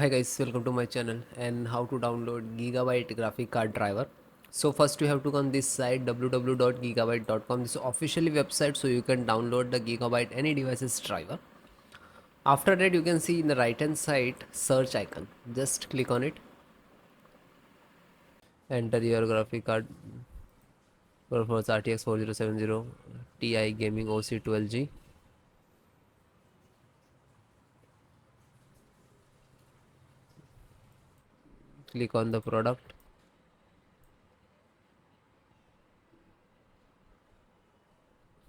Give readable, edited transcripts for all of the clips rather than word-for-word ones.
Hi guys, welcome to my channel and how to download Gigabyte graphic card driver. So first you have to go on this site www.gigabyte.com. This is officially website, so you can download the Gigabyte any devices driver. After that you can see in the right hand side search icon. Just click on it. Enter your graphic card GeForce RTX 4070 Ti gaming OC 12G. Click on the product.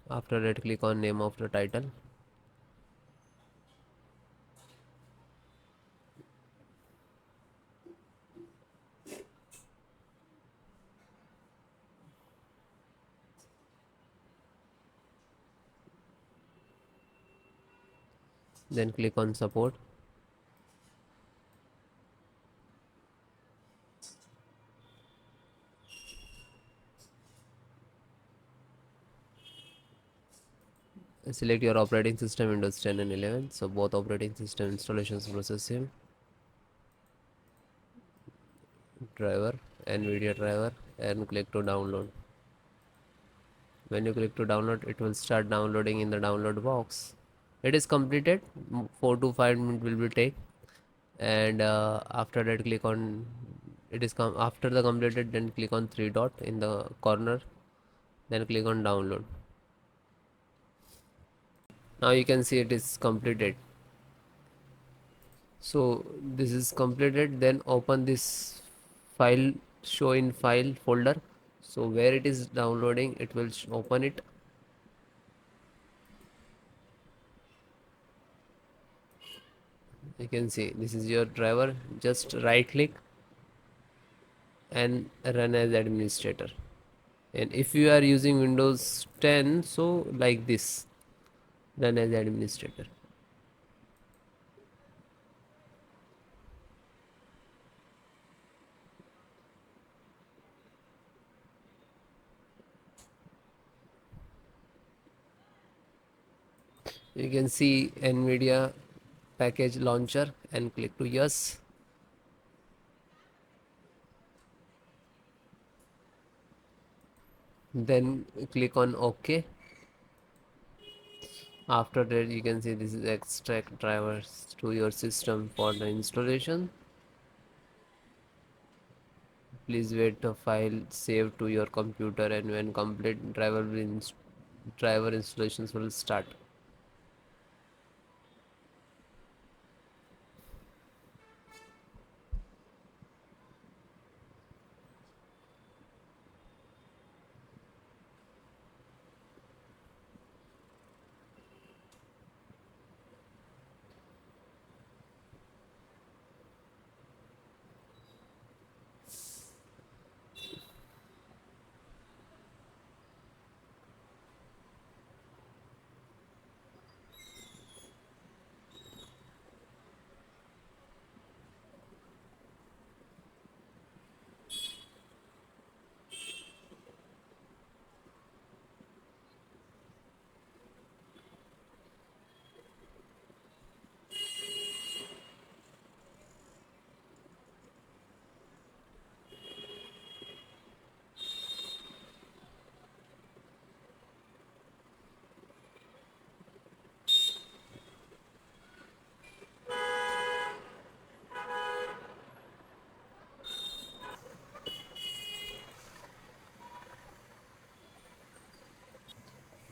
After that click on name of the title. Then click on support. Select your operating system Windows 10 and 11. So both operating system installations process same. Driver, NVIDIA driver, and click to download. When you click to download, it will start downloading in the download box. It is completed. 4 to 5 minutes will be take, and after that click on it is after the completed, then click on three dot in the corner, then click on download. Now you can see it is completed. So this is completed. Then open this file, show in file folder. So where it is downloading, it will open it. You can see this is your driver. Just right click and run as administrator. And if you are using Windows 10, so like this, run as administrator. You can see NVIDIA package launcher and click to yes. Then click on OK. After that you can see this is extract drivers to your system for the installation. Please wait the file save to your computer, and when complete driver installations will start.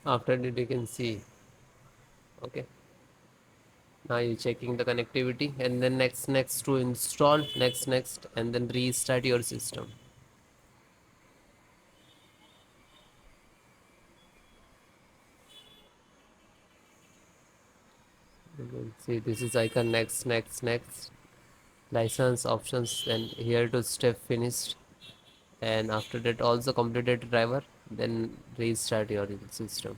After that you can see, okay, now you're checking the connectivity, and then next to install, next, and then restart your system. You can see this is icon next, license options, and here to step finished, and after that also completed driver, then restart your system.